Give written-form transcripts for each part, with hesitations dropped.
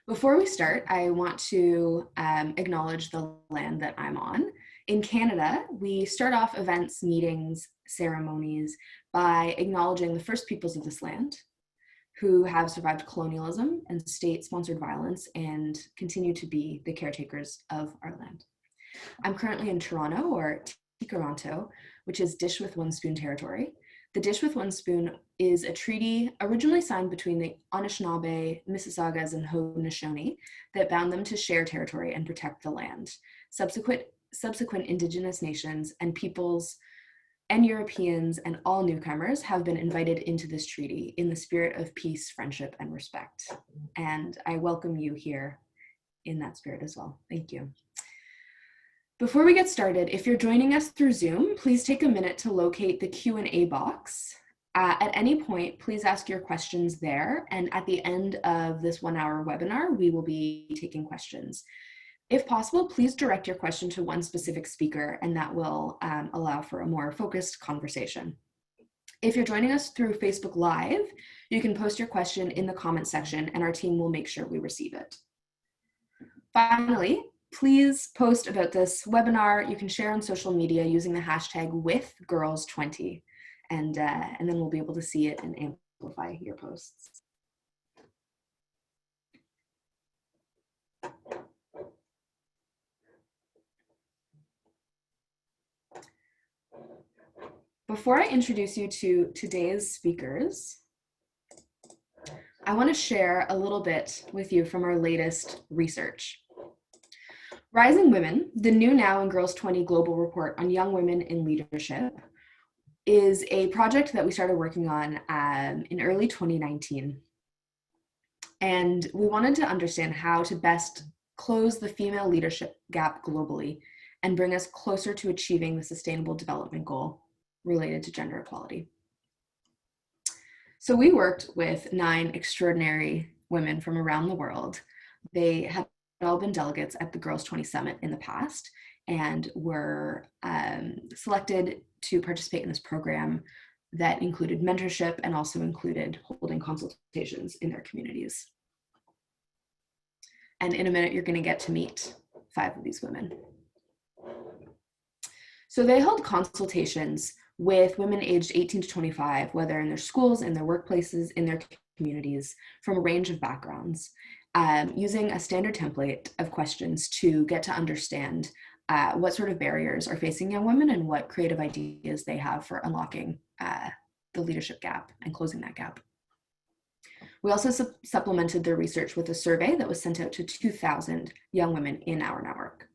Before we start, I want to acknowledge the land that I'm on. In Canada, we start off events, meetings, ceremonies by acknowledging the first peoples of this land who have survived colonialism and state-sponsored violence and continue to be the caretakers of our land. I'm currently in Toronto, or Toronto, which is Dish with One Spoon territory. The Dish with One Spoon is a treaty originally signed between the Anishinaabe, Mississaugas, and Haudenosaunee that bound them to share territory and protect the land. Subsequent Indigenous nations and peoples and Europeans and all newcomers have been invited into this treaty in the spirit of peace, friendship, and respect. And I welcome you here in that spirit as well. Thank you. Before we get started, if you're joining us through Zoom, please take a minute to locate the Q&A box. At any point, please ask your questions there. And at the end of this 1-hour webinar, we will be taking questions. If possible, please direct your question to one specific speaker, and that will allow for a more focused conversation. If you're joining us through Facebook Live, you can post your question in the comment section and our team will make sure we receive it. Finally, please post about this webinar. You can share on social media using the hashtag #WithGirls20, and then we'll be able to see it and amplify your posts. Before I introduce you to today's speakers, I want to share a little bit with you from our latest research. Rising Women, the NewNow and Girls 20 Global Report on Young Women in Leadership, is a project that we started working on in early 2019. And we wanted to understand how to best close the female leadership gap globally and bring us closer to achieving the Sustainable Development Goal related to gender equality. So we worked with 9 extraordinary women from around the world. They had all been delegates at the Girls 20 Summit in the past and were selected to participate in this program that included mentorship and also included holding consultations in their communities. And in a minute, you're going to get to meet 5 of these women. So they held consultations with women aged 18 to 25, whether in their schools, in their workplaces, in their communities, from a range of backgrounds, using a standard template of questions to get to understand what sort of barriers are facing young women and what creative ideas they have for unlocking the leadership gap and closing that gap. We also supplemented their research with a survey that was sent out to 2,000 young women in our network.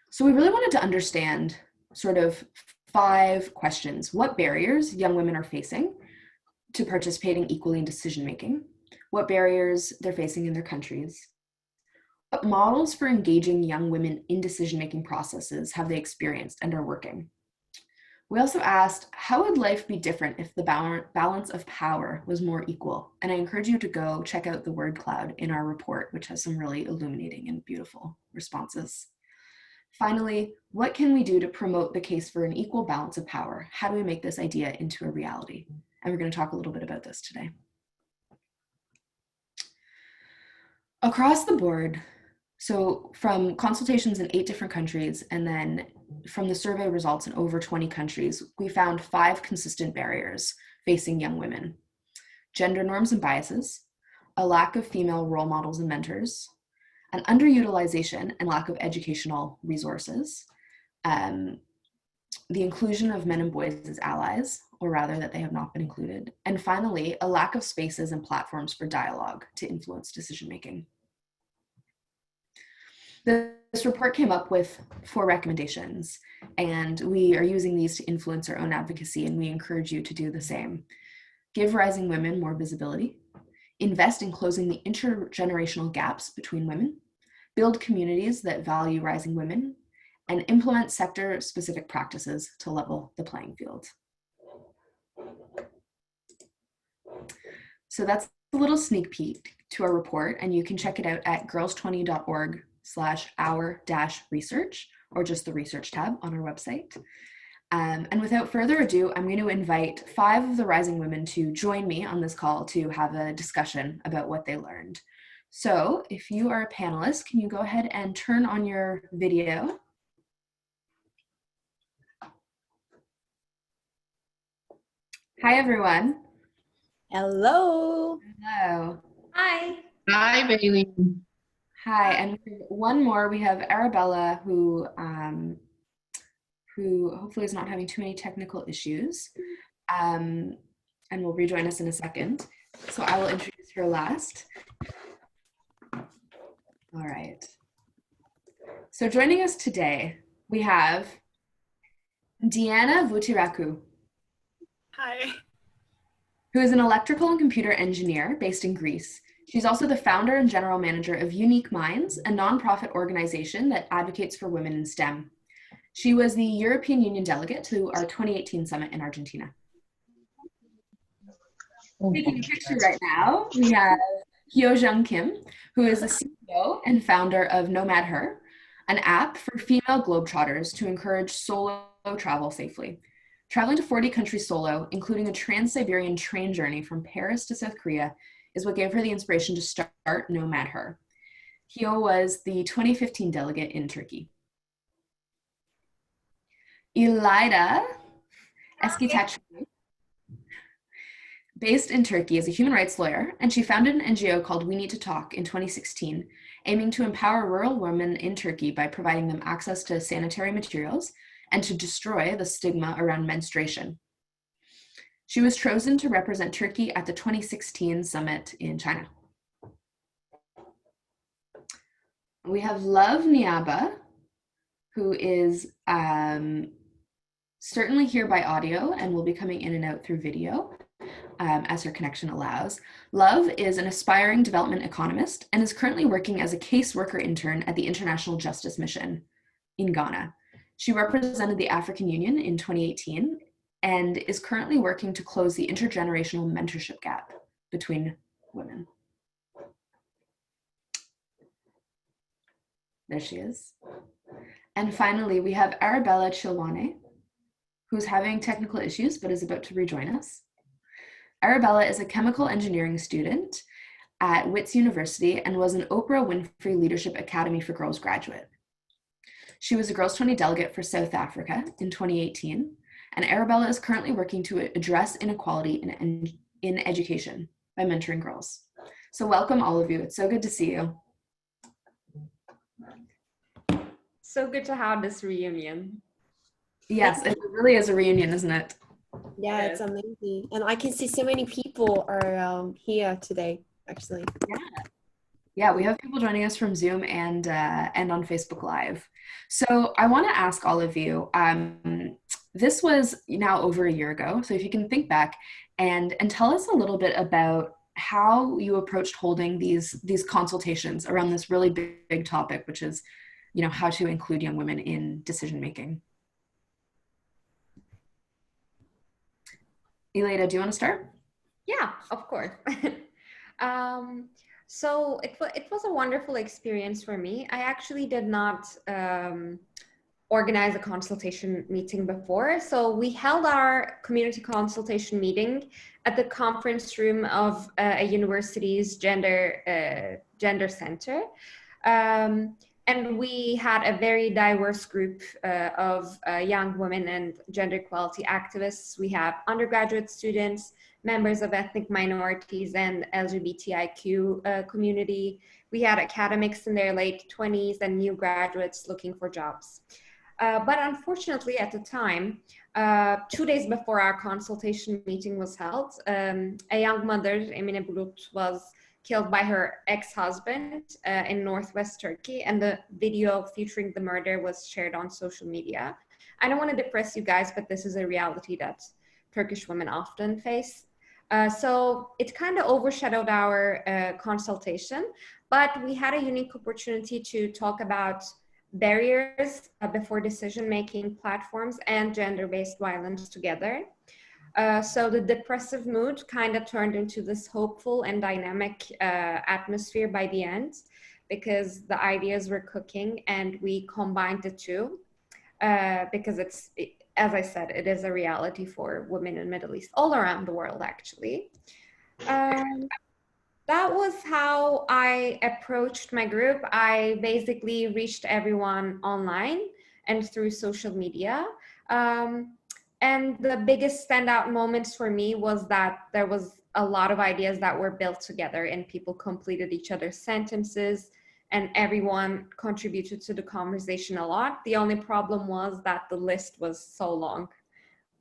So we really wanted to understand sort of 5 questions. What barriers young women are facing to participating equally in decision-making? What barriers they're facing in their countries? What models for engaging young women in decision-making processes have they experienced and are working? We also asked, how would life be different if the balance of power was more equal? And I encourage you to go check out the word cloud in our report, which has some really illuminating and beautiful responses. Finally, what can we do to promote the case for an equal balance of power? How do we make this idea into a reality? And we're going to talk a little bit about this today. Across the board, so from consultations in 8 different countries, and then from the survey results in over 20 countries, we found 5 consistent barriers facing young women: gender norms and biases, a lack of female role models and mentors, an underutilization and lack of educational resources, the inclusion of men and boys as allies, or rather that they have not been included, and finally, a lack of spaces and platforms for dialogue to influence decision-making. This report came up with 4 recommendations, and we are using these to influence our own advocacy, and we encourage you to do the same. Give rising women more visibility, invest in closing the intergenerational gaps between women, build communities that value rising women, and implement sector-specific practices to level the playing field. So that's a little sneak peek to our report, and you can check it out at girls20.org/our-research, or just the research tab on our website. And without further ado, I'm going to invite 5 of the rising women to join me on this call to have a discussion about what they learned. So if you are a panelist, can you go ahead and turn on your video? Hi, everyone. Hello. Hello. Hi. Hi, Bailey. Hi, and one more, we have Arabella, who hopefully is not having too many technical issues, and will rejoin us in a second. So I will introduce her last. All right. So joining us today, we have Diana Vutiraku, Hi. who is an electrical and computer engineer based in Greece. She's also the founder and general manager of Unique Minds, a nonprofit organization that advocates for women in STEM. She was the European Union delegate to our 2018 summit in Argentina. Taking a picture right now, we have Hyo-jung Kim, who is the CEO and founder of Nomad Her, an app for female globetrotters to encourage solo travel safely. Traveling to 40 countries solo, including a trans-Siberian train journey from Paris to South Korea, is what gave her the inspiration to start Nomad Her. Hyo was the 2015 delegate in Turkey. İlayda Eskitaçlı, based in Turkey, is a human rights lawyer, and she founded an NGO called We Need to Talk in 2016, aiming to empower rural women in Turkey by providing them access to sanitary materials and to destroy the stigma around menstruation. She was chosen to represent Turkey at the 2016 summit in China. We have Love Niaba, who is certainly here by audio and will be coming in and out through video as her connection allows. Love is an aspiring development economist and is currently working as a caseworker intern at the International Justice Mission in Ghana. She represented the African Union in 2018 and is currently working to close the intergenerational mentorship gap between women. There she is. And finally, we have Arabella Chilwane, who's having technical issues but is about to rejoin us. Arabella is a chemical engineering student at Wits University and was an Oprah Winfrey Leadership Academy for Girls graduate. She was a Girls 20 delegate for South Africa in 2018, and Arabella is currently working to address inequality in education by mentoring girls. So welcome all of you. It's so good to see you. So good to have this reunion. Yes, it really is a reunion, isn't it? Yeah, it's amazing. And I can see so many people are here today, actually. Yeah, we have people joining us from Zoom and on Facebook Live. So I want to ask all of you, this was now over a year ago, so if you can think back and tell us a little bit about how you approached holding these consultations around this really big topic, which is, you know, how to include young women in decision making. Ilayda, do you want to start? Yeah, of course. So it was a wonderful experience for me. I actually did not organize a consultation meeting before. So we held our community consultation meeting at the conference room of a university's gender center. And we had a very diverse group of young women and gender equality activists. We have undergraduate students, members of ethnic minorities and LGBTIQ community. We had academics in their late 20s and new graduates looking for jobs. But unfortunately at the time, 2 days before our consultation meeting was held, a young mother, Emine Bulut, was killed by her ex-husband in northwest Turkey, and the video featuring the murder was shared on social media. I don't want to depress you guys, but this is a reality that Turkish women often face. So it kind of overshadowed our consultation, but we had a unique opportunity to talk about barriers before decision-making platforms and gender-based violence together. So the depressive mood kind of turned into this hopeful and dynamic atmosphere by the end, because the ideas were cooking and we combined the two, because as I said, it is a reality for women in Middle East all around the world, actually. That was how I approached my group. I basically reached everyone online and through social media. And the biggest standout moments for me was that there was a lot of ideas that were built together and people completed each other's sentences and everyone contributed to the conversation a lot. The only problem was that the list was so long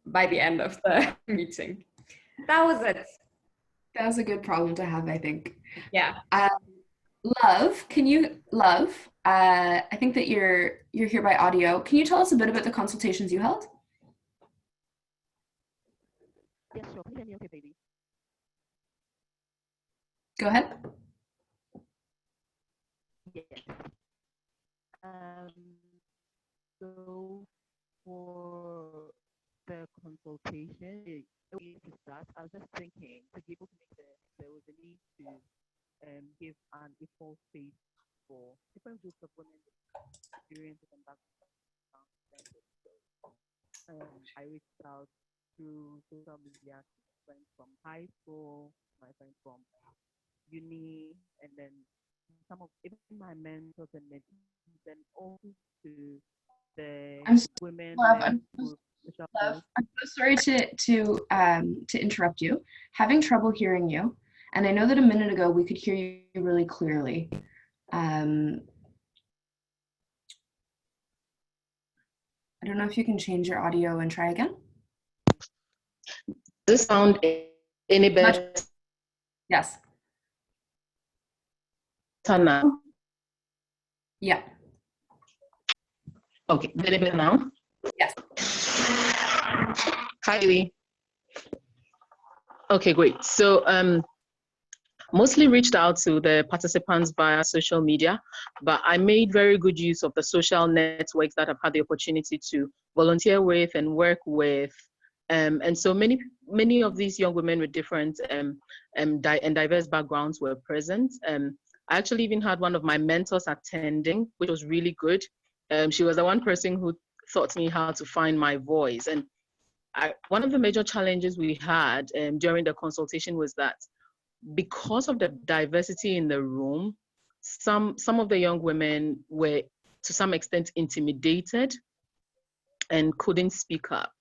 by the end of the meeting. That was it. That was a good problem to have, I think. Yeah. Love, I think that you're here by audio. Can you tell us a bit about the consultations you held? Yes, sure. Can you hear me okay, baby? Go ahead. Yes. So for the consultation, to start, I was just thinking to be able to make there was a need to give an equal space for different groups of women with experiences and backgrounds. I reached out through social media to friends from high school, my friends from uni, and then some of even my mentors and mentees, and also to the I'm so, women Love, led social posts. I'm so sorry to interrupt you. Having trouble hearing you, and I know that a minute ago we could hear you really clearly. I don't know if you can change your audio and try again. Does this sound any better Yes. now? Yeah. Okay, any better now? Yes. Hi, Lee. Okay, great. So mostly reached out to the participants via social media, but I made very good use of the social networks that I've had the opportunity to volunteer with and work with. And so many of these young women with different and diverse backgrounds were present. I actually even had one of my mentors attending, which was really good. She was the one person who taught me how to find my voice. And one of the major challenges we had during the consultation was that because of the diversity in the room, some of the young women were to some extent intimidated and couldn't speak up.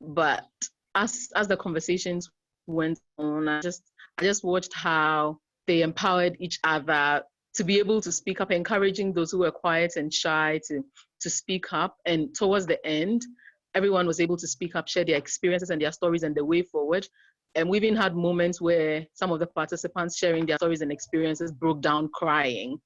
But as the conversations went on, I just watched how they empowered each other to be able to speak up, encouraging those who were quiet and shy to speak up. And towards the end, everyone was able to speak up, share their experiences and their stories and the way forward. And we even had moments where some of the participants sharing their stories and experiences broke down crying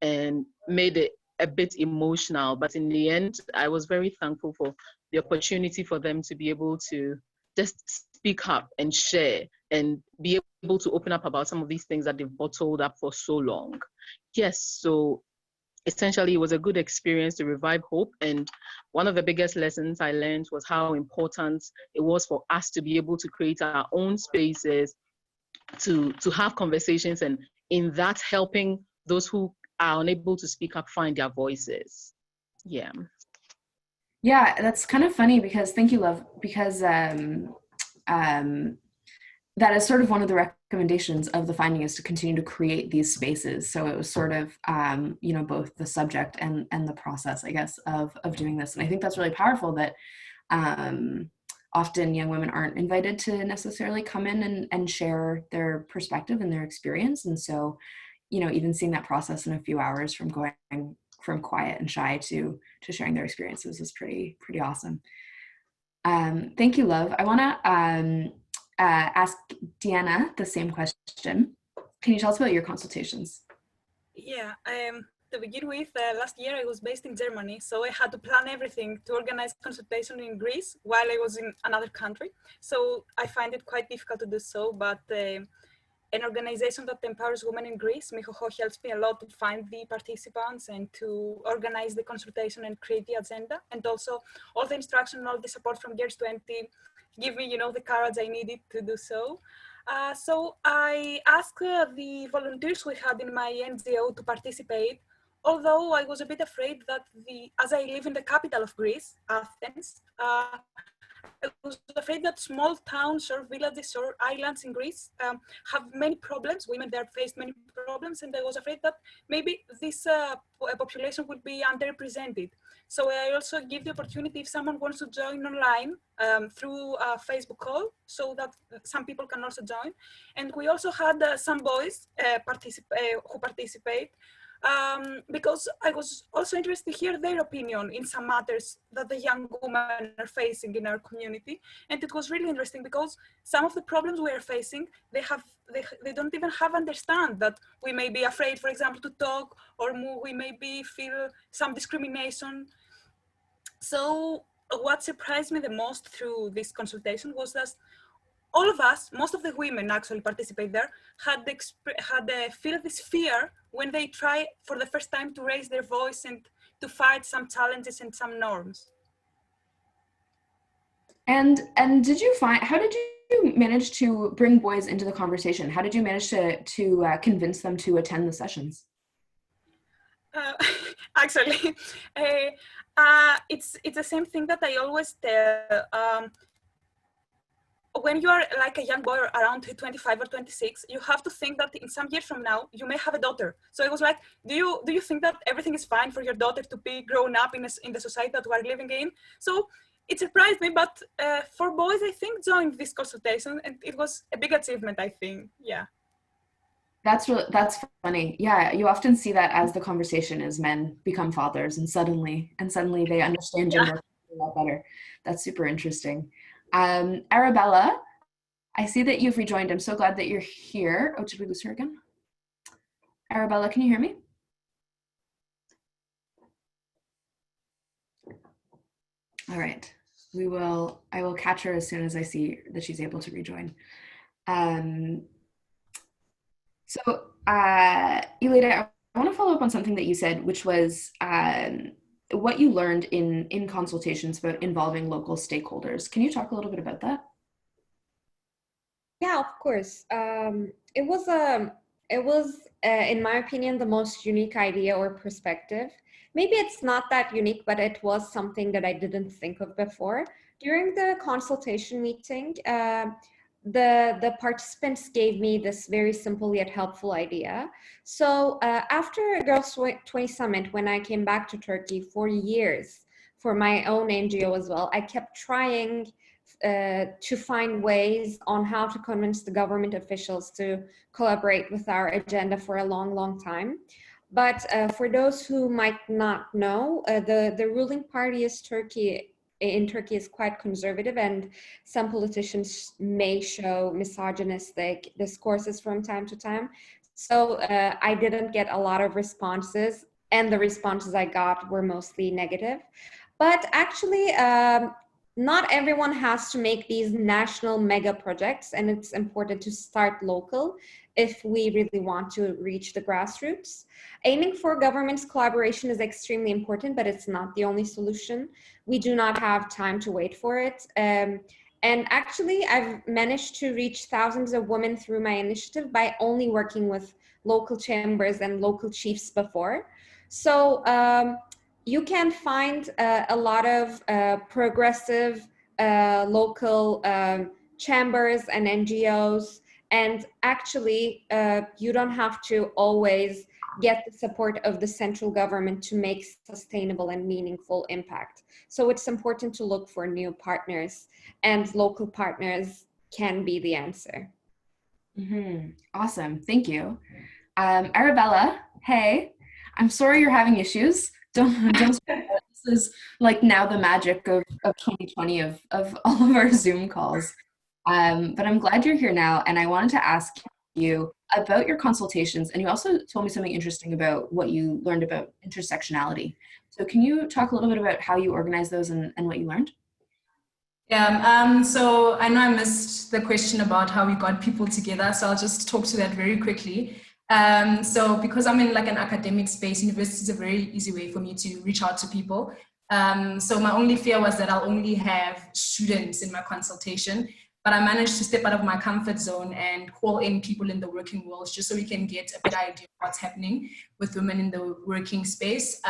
and made it a bit emotional. But in the end, I was very thankful for the opportunity for them to be able to just speak up and share and be able to open up about some of these things that they've bottled up for so long. Yes, so essentially it was a good experience to revive hope. And one of the biggest lessons I learned was how important it was for us to be able to create our own spaces to have conversations, and in that helping those who are unable to speak up find their voices. Yeah. Yeah, that's kind of funny because, thank you, Love, because that is sort of one of the recommendations of the finding is to continue to create these spaces. So it was sort of, both the subject and the process, I guess, of doing this. And I think that's really powerful that often young women aren't invited to necessarily come in and share their perspective and their experience. And so, even seeing that process in a few hours from going from quiet and shy to sharing their experiences is pretty awesome. Thank you, Love. I want to ask Deanna the same question. Can you tell us about your consultations? Yeah, to begin with, last year I was based in Germany, so I had to plan everything to organize consultation in Greece while I was in another country. So I find it quite difficult to do so, but an organization that empowers women in Greece, Mihoho, helps me a lot to find the participants and to organize the consultation and create the agenda. And also all the instruction and all the support from Girls 20 give me, the courage I needed to do so. So I asked the volunteers we had in my NGO to participate although I was a bit afraid that as I live in the capital of Greece, Athens, I was afraid that small towns or villages or islands in Greece have many problems. Women there faced many problems, and I was afraid that maybe this population would be underrepresented. So I also give the opportunity if someone wants to join online through a Facebook call, so that some people can also join. And we also had some boys who participate. Because I was also interested to hear their opinion in some matters that the young women are facing in our community. And it was really interesting because some of the problems we are facing, they don't even have understand that we may be afraid, for example, to talk, or we maybe feel some discrimination. So what surprised me the most through this consultation was that all of us, most of the women actually participate there, had feel this fear when they try for the first time to raise their voice and to fight some challenges and some norms. And did you find, how did you manage to bring boys into the conversation? How did you manage to convince them to attend the sessions? Actually, it's the same thing that I always tell. When you are like a young boy around 25 or 26, you have to think that in some years from now, you may have a daughter. So I was like, do you think that everything is fine for your daughter to be grown up in the society that we are living in? So it surprised me, but for boys, I think, joined this consultation, and it was a big achievement, I think, yeah. That's funny. Yeah, you often see that as the conversation as men become fathers, and suddenly they understand gender a lot better. That's super interesting. Arabella, I see that you've rejoined. I'm so glad that you're here. Oh, did we lose her again? Arabella, can you hear me? All right, I will catch her as soon as I see that she's able to rejoin. So, Elida, I want to follow up on something that you said, which was what you learned in consultations about involving local stakeholders. Can you talk a little bit about that? Yeah, of course. It was in my opinion, the most unique idea or perspective. Maybe it's not that unique, but it was something that I didn't think of before. During the consultation meeting, the participants gave me this very simple yet helpful idea. So after Girls 20 Summit, when I came back to Turkey for years for my own NGO as well, I kept trying to find ways on how to convince the government officials to collaborate with our agenda for a long, long time. But for those who might not know, the ruling party in Turkey is quite conservative, and some politicians may show misogynistic discourses from time to time. So I didn't get a lot of responses, and the responses I got were mostly negative. But actually, not everyone has to make these national mega projects, and it's important to start local if we really want to reach the grassroots. Aiming for government's collaboration is extremely important, but it's not the only solution. We do not have time to wait for it. And actually, I've managed to reach thousands of women through my initiative by only working with local chambers and local chiefs before. So you can find a lot of progressive local chambers and NGOs. And actually, you don't have to always get the support of the central government to make sustainable and meaningful impact. So it's important to look for new partners, and local partners can be the answer. Mm-hmm. Awesome, thank you. Arabella, hey, I'm sorry you're having issues. Don't this is like now the magic of 2020 of all of our Zoom calls. But I'm glad you're here now, and I wanted to ask you about your consultations, and you also told me something interesting about what you learned about intersectionality. So can you talk a little bit about how you organize those and what you learned? Yeah, so I know I missed the question about how we got people together, so I'll just talk to that very quickly. So because I'm in like an academic space, university is a very easy way for me to reach out to people. So my only fear was that I'll only have students in my consultation. but I managed to step out of my comfort zone and call in people in the working world just so we can get a better idea of what's happening with women in the working space.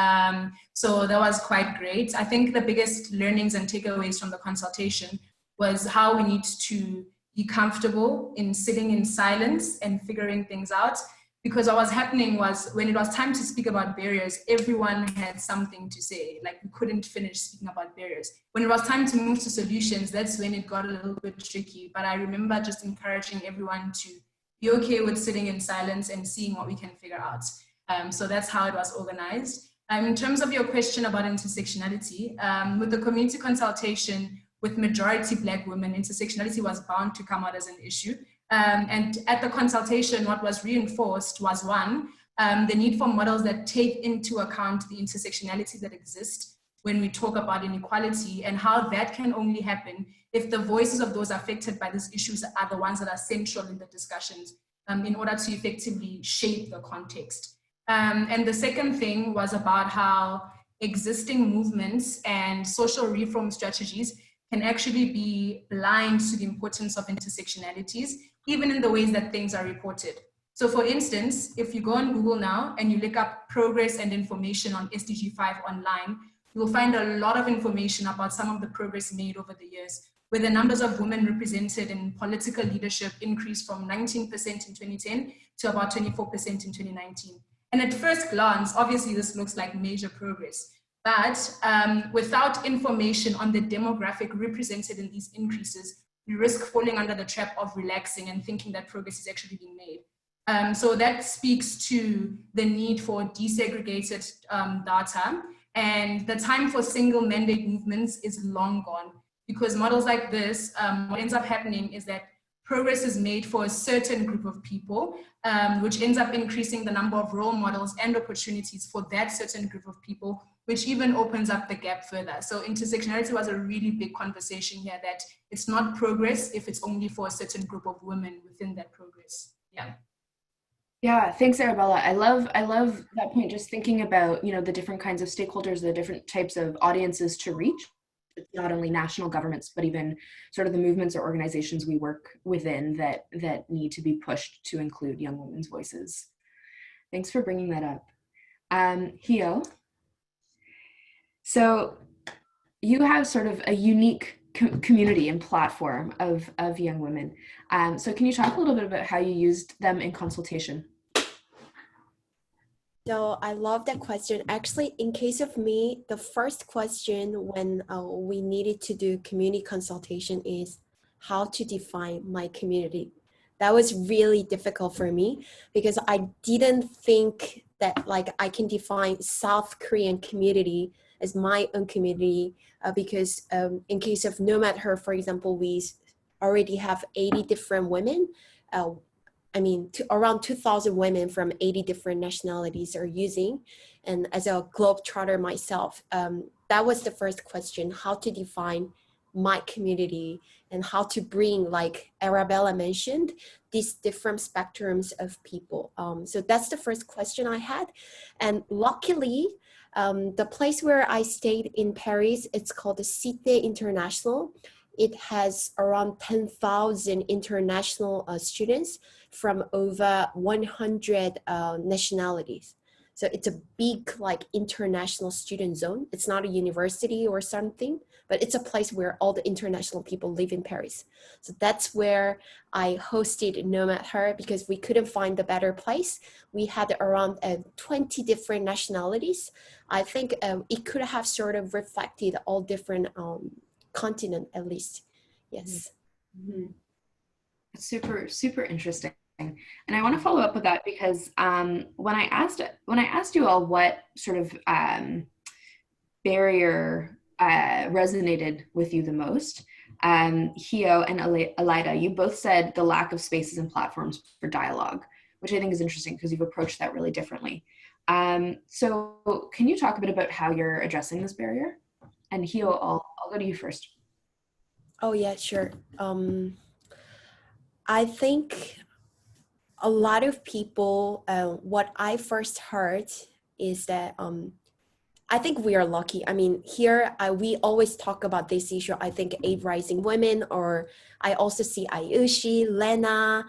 So that was quite great. I think the biggest learnings and takeaways from the consultation was how we need to be comfortable in sitting in silence and figuring things out. Because what was happening was when it was time to speak about barriers, everyone had something to say. Like we couldn't finish speaking about barriers. When it was time to move to solutions, that's when it got a little bit tricky. But I remember just encouraging everyone to be okay with sitting in silence and seeing what we can figure out. So that's how it was organized. In terms of your question about intersectionality, with the community consultation with majority Black women, intersectionality was bound to come out as an issue. And at the consultation, what was reinforced was one, the need for models that take into account the intersectionality that exists when we talk about inequality, and how that can only happen if the voices of those affected by these issues are the ones that are central in the discussions in order to effectively shape the context. And the second thing was about how existing movements and social reform strategies can actually be blind to the importance of intersectionalities, even in the ways that things are reported. So for instance, if you go on Google now and you look up progress and information on SDG 5 online, you will find a lot of information about some of the progress made over the years, where the numbers of women represented in political leadership increased from 19% in 2010 to about 24% in 2019. And at first glance, obviously this looks like major progress. But without information on the demographic represented in these increases, we risk falling under the trap of relaxing and thinking that progress is actually being made. So that speaks to the need for desegregated data, and the time for single mandate movements is long gone, because models like this, what ends up happening is that progress is made for a certain group of people, which ends up increasing the number of role models and opportunities for that certain group of people, which even opens up the gap further. So intersectionality was a really big conversation here, that it's not progress if it's only for a certain group of women within that progress. Yeah. Yeah, thanks, Arabella. I love that point. Just thinking about, you know, the different kinds of stakeholders, the different types of audiences to reach. It's not only national governments, but even sort of the movements or organizations we work within that need to be pushed to include young women's voices. Thanks for bringing that up. Hio, so you have sort of a unique community and platform of young women. So can you talk a little bit about how you used them in consultation? So I love that question. Actually, in case of me, the first question when we needed to do community consultation is how to define my community. That was really difficult for me because I didn't think that like I can define South Korean community as my own community because in case of Nomad Her, for example, we already have 80 different women. Around 2,000 women from 80 different nationalities are using. And as a globetrotter myself, that was the first question, how to define my community and how to bring, like Arabella mentioned, these different spectrums of people. So that's the first question I had. And luckily, the place where I stayed in Paris, it's called the Cité International. It has around 10,000 international students from over 100 nationalities. So it's a big like international student zone. It's not a university or something, but it's a place where all the international people live in Paris. So that's where I hosted Nomad Her because we couldn't find a better place. We had around 20 different nationalities. I think it could have sort of reflected all different continent at least. Yes. Mm-hmm. Super interesting. And I want to follow up with that because when I asked you all what sort of barrier resonated with you the most, Hio and Elida, you both said the lack of spaces and platforms for dialogue, which I think is interesting because you've approached that really differently. So can you talk a bit about how you're addressing this barrier? And Hio, I'll go to you first. Oh yeah, sure. I think a lot of people, what I first heard is that I think we are lucky. I mean, here we always talk about this issue. I think 8 Rising Women, or I also see Ayushi, Lena,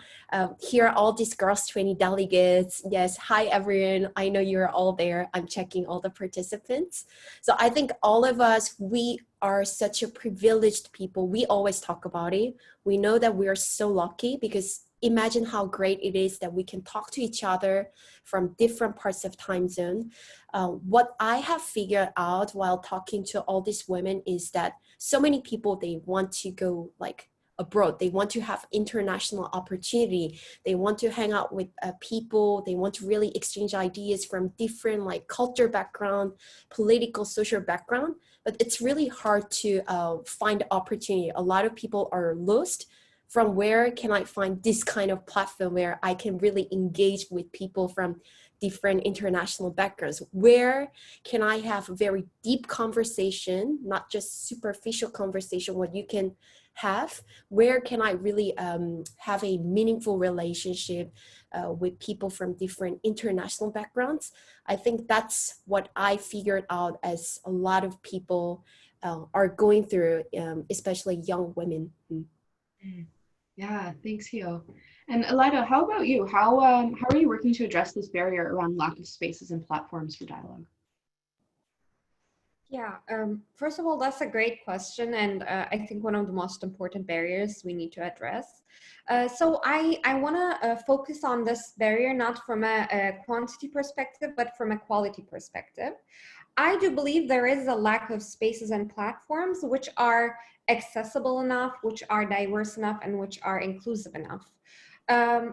here are all these Girls 20 delegates. Yes, hi everyone. I know you're all there. I'm checking all the participants. So I think all of us, we are such a privileged people. We always talk about it. We know that we are so lucky, because imagine how great it is that we can talk to each other from different parts of time zone. What I have figured out while talking to all these women is that so many people, they want to go like abroad. They want to have international opportunity. They want to hang out with people. They want to really exchange ideas from different like culture background, political, social background. But it's really hard to find opportunity. A lot of people are lost from where can I find this kind of platform where I can really engage with people from different international backgrounds? Where can I have a very deep conversation, not just superficial conversation, what you can have? Where can I really have a meaningful relationship with people from different international backgrounds? I think that's what I figured out as a lot of people are going through, especially young women. Yeah, thanks, Hio. And Elida, how about you? How are you working to address this barrier around lack of spaces and platforms for dialogue? Yeah, first of all, that's a great question, and I think one of the most important barriers we need to address. So I want to focus on this barrier not from a quantity perspective, but from a quality perspective. I do believe there is a lack of spaces and platforms which are accessible enough, which are diverse enough, and which are inclusive enough. I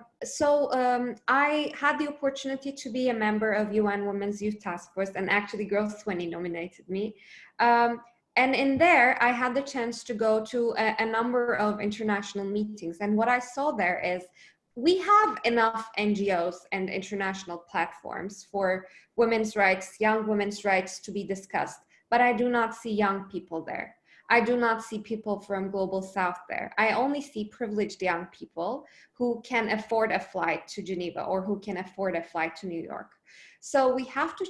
had the opportunity to be a member of UN Women's Youth Task Force, and actually Girls 20 nominated me. And in there, I had the chance to go to a number of international meetings. And what I saw there is we have enough NGOs and international platforms for women's rights, young women's rights to be discussed, but I do not see young people there. I do not see people from Global South there. I only see privileged young people who can afford a flight to Geneva or who can afford a flight to New York. So we have to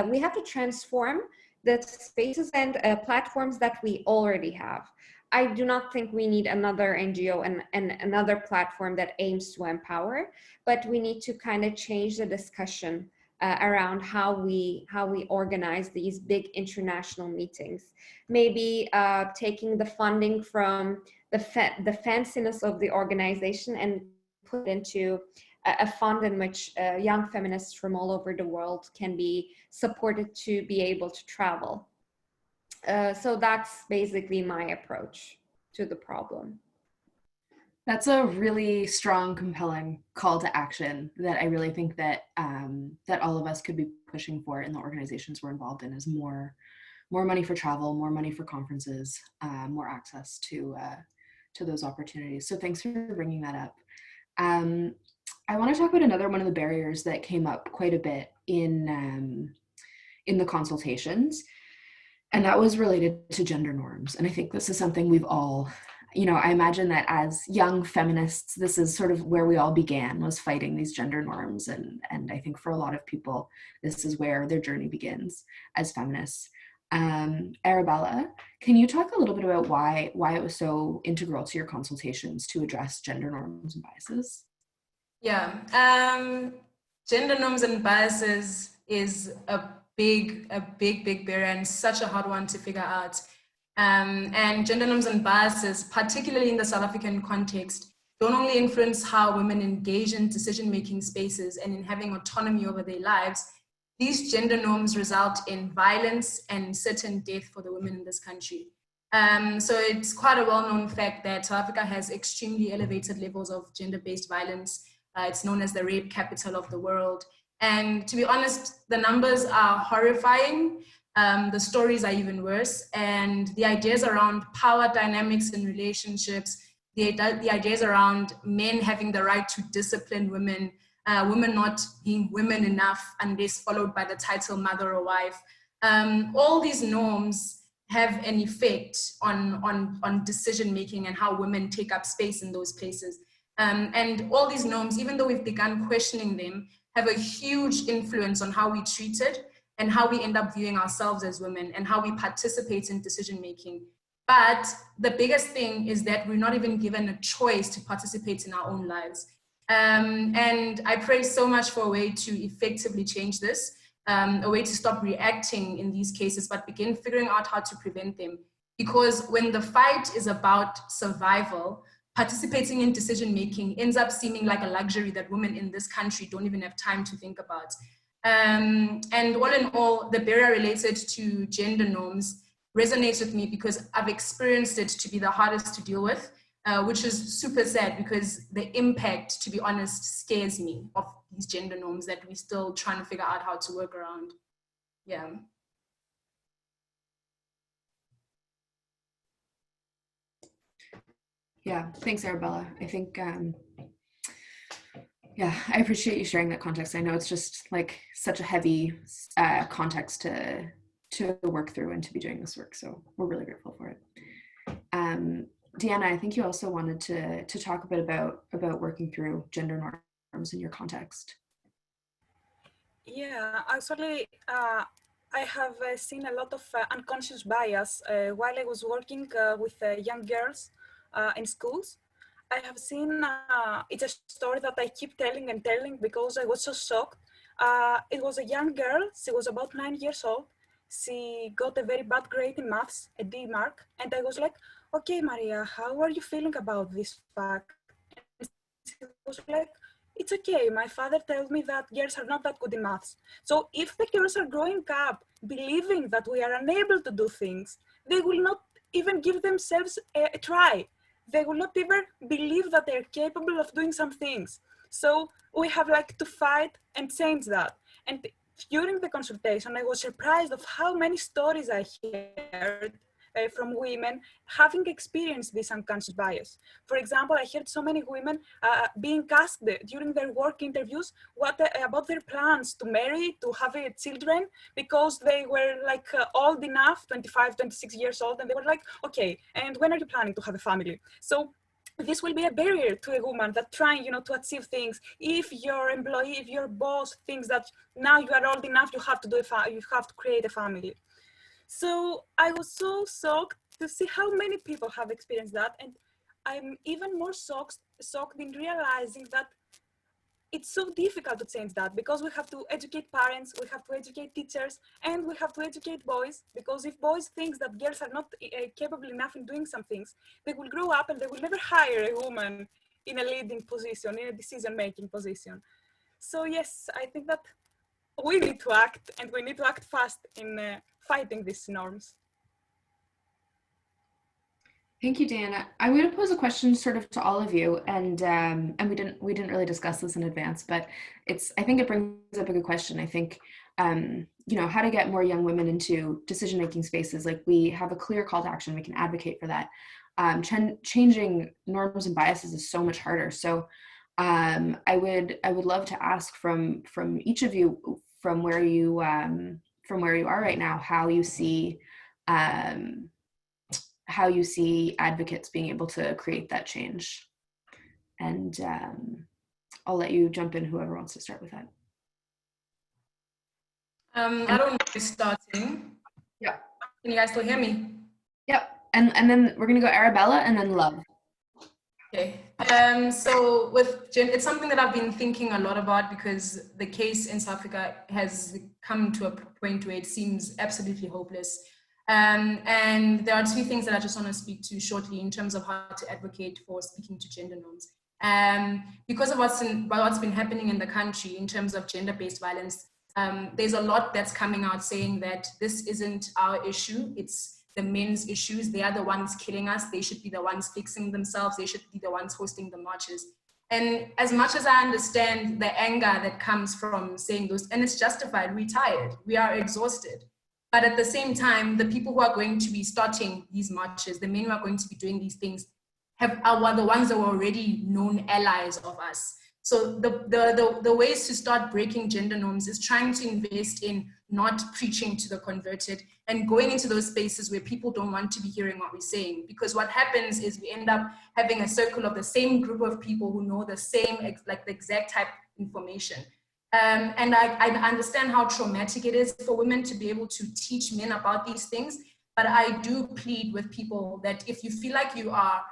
we have to transform the spaces and platforms that we already have. I do not think we need another NGO and another platform that aims to empower, but we need to kind of change the discussion around how we organize these big international meetings. Maybe taking the funding from the fanciness of the organization and put into a fund in which young feminists from all over the world can be supported to be able to travel. So that's basically my approach to the problem. That's a really strong, compelling call to action that I really think that that all of us could be pushing for in the organizations we're involved in, is more money for travel, more money for conferences, more access to those opportunities. So thanks for bringing that up. I want to talk about another one of the barriers that came up quite a bit in the consultations, and that was related to gender norms. And I think this is something we've all, I imagine that as young feminists, this is sort of where we all began, was fighting these gender norms. And I think for a lot of people, this is where their journey begins as feminists. Arabella, can you talk a little bit about why it was so integral to your consultations to address gender norms and biases? Yeah, gender norms and biases is a big barrier and such a hard one to figure out. And gender norms and biases, particularly in the South African context, don't only influence how women engage in decision-making spaces and in having autonomy over their lives. These gender norms result in violence and certain death for the women in this country. So it's quite a well-known fact that South Africa has extremely elevated levels of gender-based violence. It's known as the rape capital of the world. And to be honest, the numbers are horrifying. The stories are even worse. And the ideas around power dynamics in relationships, the ideas around men having the right to discipline women, women not being women enough unless followed by the title mother or wife. All these norms have an effect on decision-making and how women take up space in those places. And all these norms, even though we've begun questioning them, have a huge influence on how we treat it and how we end up viewing ourselves as women and how we participate in decision making. But the biggest thing is that we're not even given a choice to participate in our own lives. And I pray so much for a way to effectively change this, a way to stop reacting in these cases, but begin figuring out how to prevent them. Because when the fight is about survival, participating in decision making ends up seeming like a luxury that women in this country don't even have time to think about. And all in all, the barrier related to gender norms resonates with me because I've experienced it to be the hardest to deal with, which is super sad because the impact, to be honest, scares me of these gender norms that we're still trying to figure out how to work around. Yeah. Yeah, thanks, Arabella. I think, yeah, I appreciate you sharing that context. I know it's just like such a heavy context to work through and to be doing this work. So we're really grateful for it. Deanna, I think you also wanted to talk a bit about working through gender norms in your context. Yeah, actually, I have seen a lot of unconscious bias while I was working with young girls in schools. I have seen, it's a story that I keep telling and telling because I was so shocked. It was a young girl, she was about 9 years old. She got a very bad grade in maths, a D mark, and I was like, okay, Maria, how are you feeling about this fact? And she was like, it's okay, my father tells me that girls are not that good in maths. So if the girls are growing up believing that we are unable to do things, they will not even give themselves a try. They will not even believe that they're capable of doing some things. So we have like to fight and change that. And during the consultation, I was surprised of how many stories I heard from women having experienced this unconscious bias. For example, I heard so many women being asked during their work interviews about their plans to marry, to have children, because they were like old enough, 25, 26 years old, and they were like, okay, and when are you planning to have a family? So this will be a barrier to a woman that trying, to achieve things. If your employee, if your boss thinks that now you are old enough, you have to you have to create a family. So I was so shocked to see how many people have experienced that. And I'm even more shocked in realizing that it's so difficult to change that because we have to educate parents, we have to educate teachers, and we have to educate boys, because if boys think that girls are not capable enough in doing some things, they will grow up and they will never hire a woman in a leading position, in a decision-making position. So yes, I think that we need to act, and we need to act fast in fighting these norms. Thank you, Diana. I'm going to pose a question sort of to all of you, and we didn't really discuss this in advance, but I think it brings up a good question. I think how to get more young women into decision-making spaces. Like, we have a clear call to action. We can advocate for that. Changing norms and biases is so much harder. So I would love to ask from each of you, from where you are right now, how you see advocates being able to create that change. And I'll let you jump in, whoever wants to start with that. I don't know who's starting. Yeah. Can you guys still hear me? Yep. And then we're gonna go Arabella and then Love. Okay. So it's something that I've been thinking a lot about, because the case in South Africa has come to a point where it seems absolutely hopeless. And there are two things that I just want to speak to shortly in terms of how to advocate for speaking to gender norms. Because of what's been happening in the country in terms of gender-based violence, there's a lot that's coming out saying that this isn't our issue, it's the men's issues. They are the ones killing us. They should be the ones fixing themselves. They should be the ones hosting the marches. And as much as I understand the anger that comes from saying those, and it's justified, we're tired, we are exhausted. But at the same time, the people who are going to be starting these marches, the men who are going to be doing these things, are the ones that were already known allies of us. So the ways to start breaking gender norms is trying to invest in not preaching to the converted and going into those spaces where people don't want to be hearing what we're saying. Because what happens is we end up having a circle of the same group of people who know the same, like the exact type of information. And I understand how traumatic it is for women to be able to teach men about these things. But I do plead with people that if you feel like you are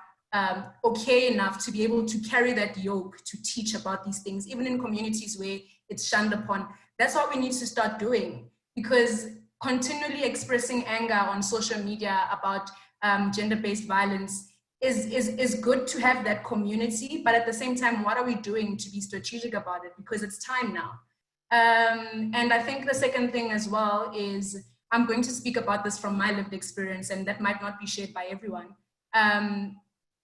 okay enough to be able to carry that yoke to teach about these things, even in communities where it's shunned upon, that's what we need to start doing. Because continually expressing anger on social media about gender-based violence is good to have that community, but at the same time, what are we doing to be strategic about it? Because it's time now. And I think the second thing as well is, I'm going to speak about this from my lived experience, and that might not be shared by everyone.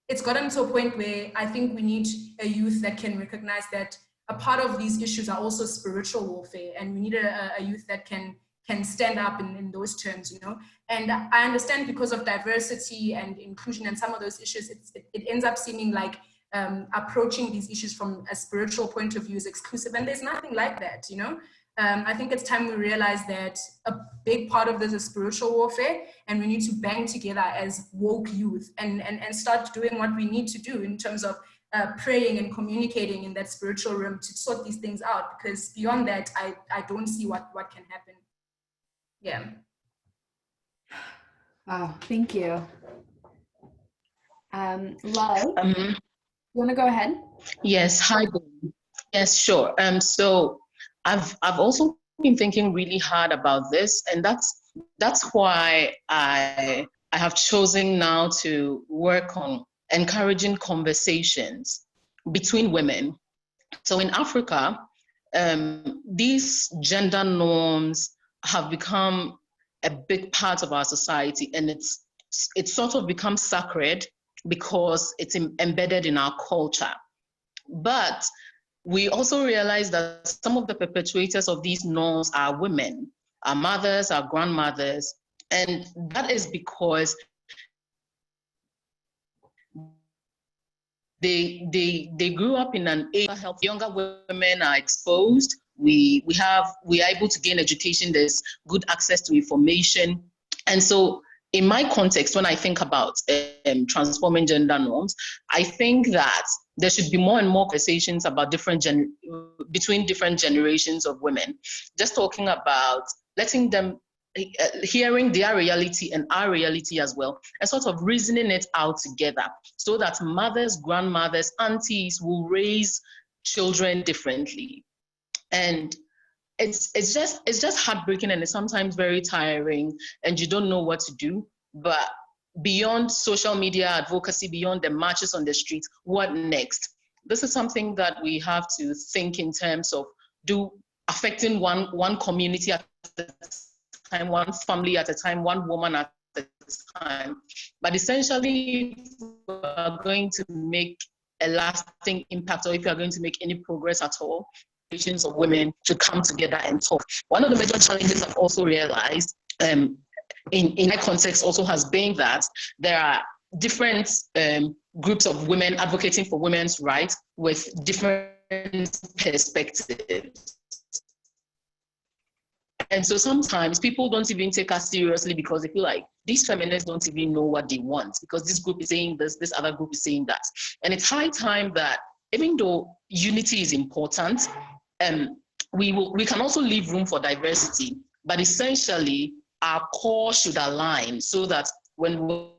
It's gotten to a point where I think we need a youth that can recognize that a part of these issues are also spiritual warfare, and we need a youth that can stand up in those terms, you know. And I understand because of diversity and inclusion and some of those issues, it ends up seeming like approaching these issues from a spiritual point of view is exclusive, and there's nothing like that, you know. I think it's time we realize that a big part of this is spiritual warfare, and we need to band together as woke youth and start doing what we need to do in terms of praying and communicating in that spiritual realm to sort these things out, because beyond that, I don't see what can happen. Yeah. Wow, thank you. Love, you want to go ahead? Yes, hi. Yes, sure. So I've also been thinking really hard about this, and that's why I have chosen now to work on encouraging conversations between women. So in Africa, these gender norms have become a big part of our society, and it's sort of become sacred because it's embedded in our culture. But we also realize that some of the perpetuators of these norms are women, our mothers, our grandmothers, and that is because they grew up in an age where younger women are exposed. We are able to gain education. There's good access to information, and so in my context, when I think about transforming gender norms, I think that there should be more and more conversations about between different generations of women. Just talking about letting them hearing their reality and our reality as well, and sort of reasoning it out together, so that mothers, grandmothers, aunties will raise children differently. And it's just heartbreaking, and it's sometimes very tiring, and you don't know what to do. But beyond social media advocacy, beyond the marches on the streets, what next? This is something that we have to think in terms of affecting one community at a time, one family at a time, one woman at a time. But essentially, if we are going to make a lasting impact, or if you are going to make any progress at all, of women should come together and talk. One of the major challenges I've also realized in my context also has been that there are different groups of women advocating for women's rights with different perspectives. And so sometimes people don't even take us seriously because they feel like these feminists don't even know what they want, because this group is saying this other group is saying that. And it's high time that even though unity is important, we can also leave room for diversity, but essentially our core should align so that when we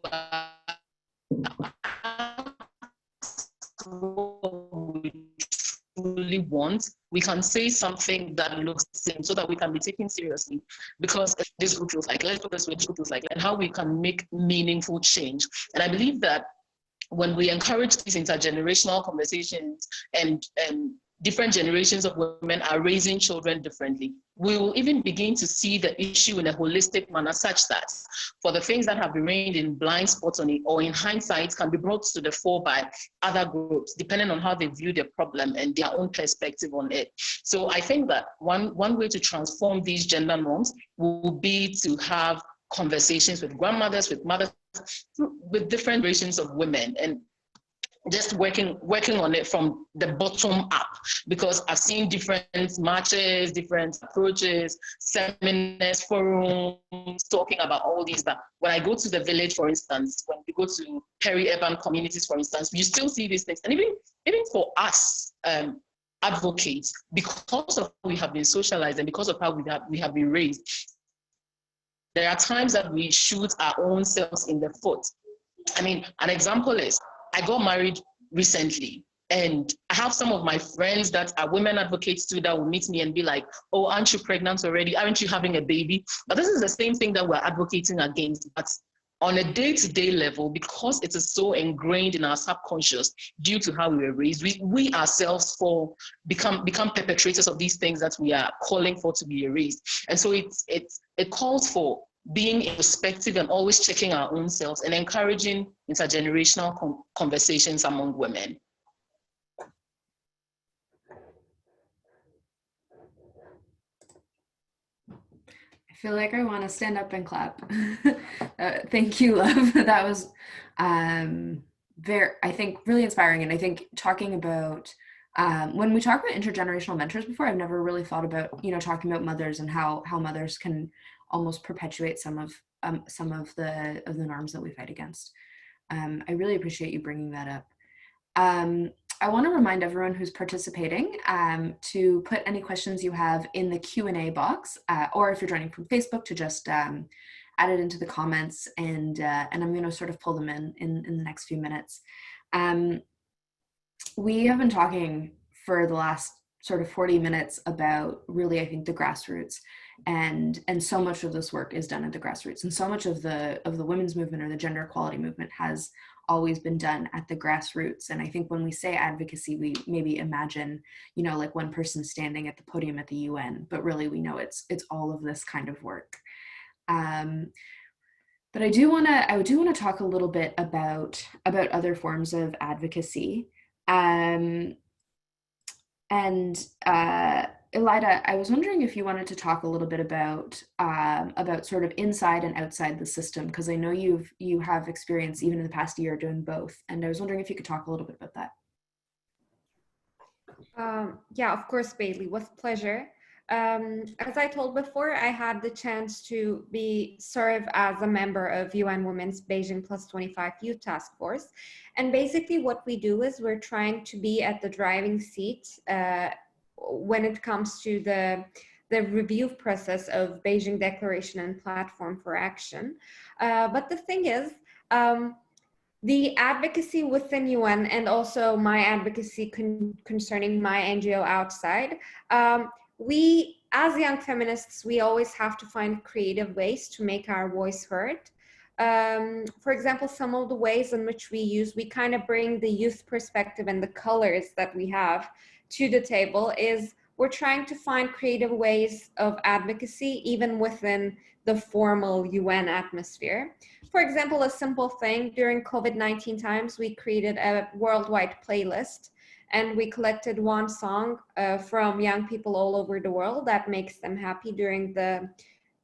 truly want, we can say something that looks the same, so that we can be taken seriously. Because this group feels like, let's do this way, this group feels like, and how we can make meaningful change. And I believe that when we encourage these intergenerational conversations and different generations of women are raising children differently, we will even begin to see the issue in a holistic manner, such that for the things that have remained in blind spots on it, or in hindsight, can be brought to the fore by other groups, depending on how they view the problem and their own perspective on it. So I think that one way to transform these gender norms will be to have conversations with grandmothers, with mothers, with different generations of women, and just working on it from the bottom up, because I've seen different marches, different approaches, seminars, forums, talking about all these. But when I go to the village, for instance, when we go to peri-urban communities, for instance, you still see these things. And even for us, advocate, because of how we have been socialized and because of how we have been raised, there are times that we shoot our own selves in the foot. I mean, an example is, I got married recently, and I have some of my friends that are women advocates too that will meet me and be like, oh, aren't you pregnant already? Aren't you having a baby? But this is the same thing that we're advocating against. But on a day-to-day level, because it is so ingrained in our subconscious due to how we were raised, we ourselves become perpetrators of these things that we are calling for to be erased. And so it calls for being introspective and always checking our own selves and encouraging intergenerational conversations among women. I feel like I want to stand up and clap. Thank you, love. That was I think, really inspiring. And I think talking about, when we talk about intergenerational mentors before, I've never really thought about, talking about mothers and how mothers can almost perpetuate some of the norms that we fight against. I really appreciate you bringing that up. I want to remind everyone who's participating to put any questions you have in the Q&A box, or if you're joining from Facebook, to just add it into the comments, and I'm going to sort of pull them in the next few minutes. We have been talking for the last sort of 40 minutes about, really, I think, the grassroots, and so much of this work is done at the grassroots, and so much of the women's movement or the gender equality movement has always been done at the grassroots. And I think when we say advocacy, we maybe imagine, like one person standing at the podium at the UN, but really we know it's all of this kind of work. But I do want to talk a little bit about other forms of advocacy. Elida, I was wondering if you wanted to talk a little bit about sort of inside and outside the system, because I know you have experience even in the past year doing both, and I was wondering if you could talk a little bit about that. Yeah, of course, Bailey, with pleasure. As I told before, I had the chance to serve as a member of UN Women's Beijing +25 Youth Task Force. And basically what we do is we're trying to be at the driving seat when it comes to the review process of Beijing Declaration and Platform for Action. But the thing is, the advocacy within UN and also my advocacy concerning my NGO outside, we, as young feminists, we always have to find creative ways to make our voice heard. For example, some of the ways in which we kind of bring the youth perspective and the colors that we have to the table is we're trying to find creative ways of advocacy even within the formal UN atmosphere. For example, a simple thing, during COVID-19 times, we created a worldwide playlist, and we collected one song from young people all over the world that makes them happy during the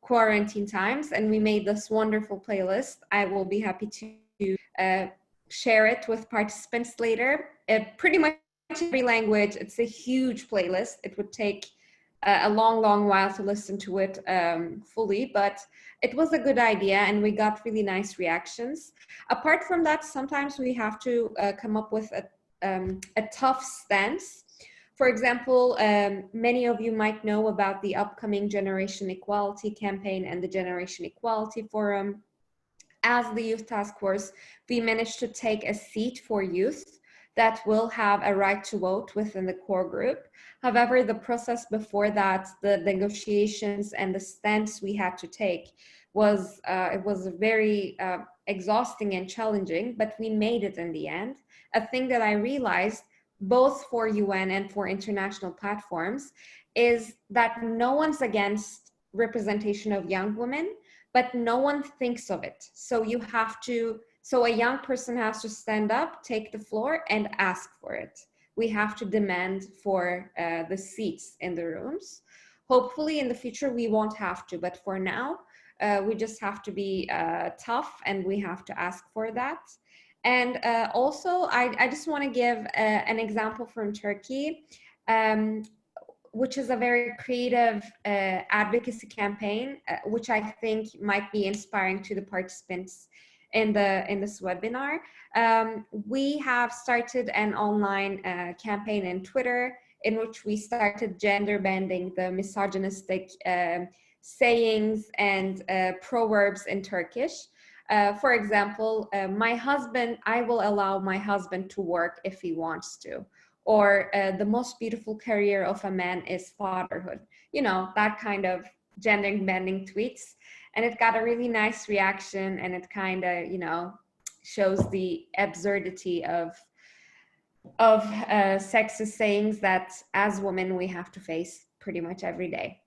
quarantine times, and we made this wonderful playlist. I will be happy to share it with participants later. Pretty much every language. It's a huge playlist. It would take a long while to listen to it fully, but it was a good idea and we got really nice reactions. Apart from that, sometimes we have to come up with a tough stance. For example, many of you might know about the upcoming Generation Equality campaign and the Generation Equality Forum. As the Youth Task Force, we managed to take a seat for youth that will have a right to vote within the core group. However, the process before that, the negotiations and the stance we had to take was very exhausting and challenging, but we made it in the end. A thing that I realized, both for UN and for international platforms, is that no one's against representation of young women, but no one thinks of it. So a young person has to stand up, take the floor, and ask for it. We have to demand for the seats in the rooms. Hopefully in the future we won't have to, but for now, we just have to be tough and we have to ask for that. And also, I just want to give an example from Turkey, which is a very creative advocacy campaign, which I think might be inspiring to the participants in this webinar. We have started an online campaign in Twitter. in which we started gender bending the misogynistic sayings and proverbs in Turkish. For example, I will allow my husband to work if he wants to. Or the most beautiful career of a man is fatherhood. You know, that kind of gender bending tweets. And it got a really nice reaction, and it kind of, you know, shows the absurdity of sexist sayings that as women we have to face pretty much every day.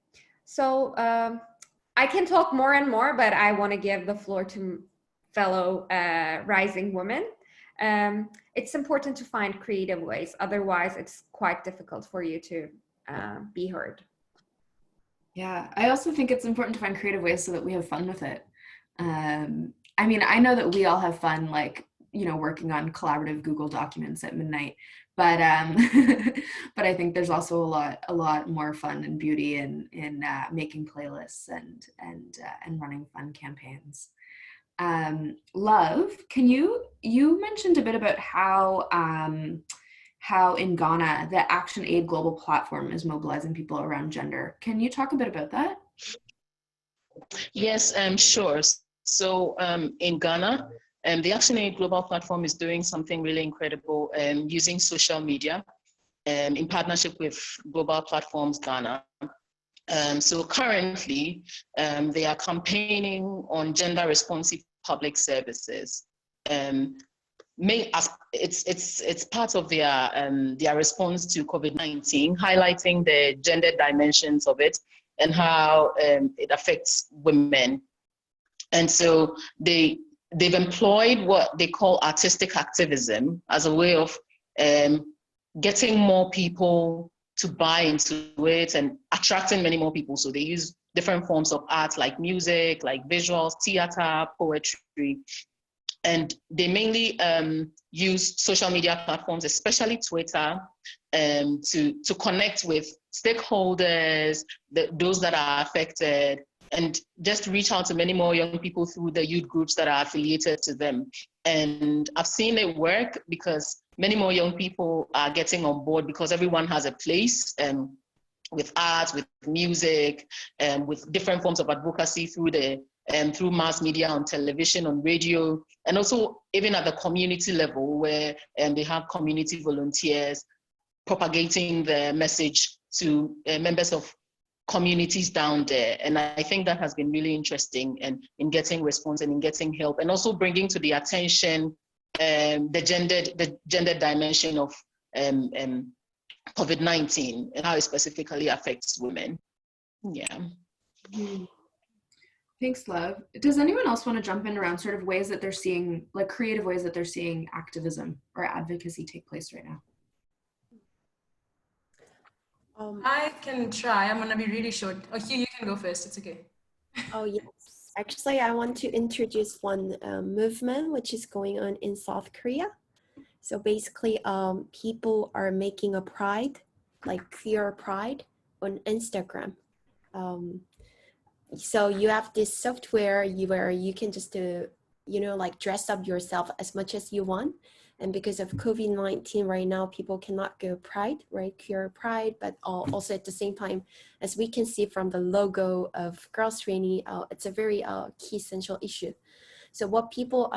So I can talk more and more, but I want to give the floor to fellow rising women. It's important to find creative ways, otherwise it's quite difficult for you to be heard. Yeah, I also think it's important to find creative ways so that we have fun with it. I mean, I know that we all have fun, like, you know, working on collaborative Google documents at midnight, but but I think there's also a lot more fun and beauty in making playlists and running fun campaigns. Love, can you mentioned a bit about how in Ghana the Action Aid Global Platform is mobilizing people around gender. Can you talk a bit about that? Yes, sure. So in Ghana, the Action Aid Global Platform is doing something really incredible using social media in partnership with Global Platforms Ghana. So currently, they are campaigning on gender responsive public services. It's part of their response to COVID-19, highlighting the gender dimensions of it and how it affects women. And so they've employed what they call artistic activism as a way of getting more people to buy into it and attracting many more people. So they use different forms of art like music, like visuals, theater, poetry. And they mainly use social media platforms, especially Twitter, to connect with stakeholders, those that are affected, and just reach out to many more young people through the youth groups that are affiliated to them. And I've seen it work because many more young people are getting on board because everyone has a place with art, with music, and with different forms of advocacy through mass media, on television, on radio, and also even at the community level where they have community volunteers propagating the message to members of communities down there. And I think that has been really interesting and in getting response and in getting help, and also bringing to the attention the gender dimension of COVID-19 and how it specifically affects women. Yeah. Thanks, Love. Does anyone else want to jump in around sort of ways that they're seeing, like creative ways that they're seeing activism or advocacy take place right now? I can try. I'm gonna be really short. Oh, Hugh, you can go first. It's okay. Oh, yes. Actually, I want to introduce one movement which is going on in South Korea. So basically, people are making a pride, like queer pride, on Instagram. So you have this software where you can just like dress up yourself as much as you want. And because of COVID-19 right now, people cannot go pride, right? Queer pride, but also at the same time, as we can see from the logo of Girls Training, it's a very key central issue. So what people,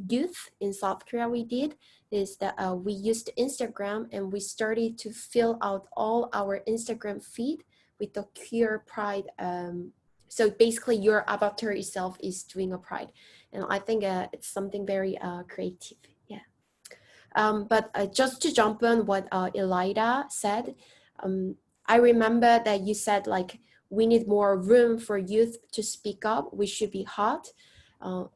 youth in South Korea we did is that we used Instagram and we started to fill out all our Instagram feed with the queer pride. So basically your avatar itself is doing a pride. And I think it's something very creative, yeah. But just to jump on what Elida said, I remember that you said like, we need more room for youth to speak up, we should be hot.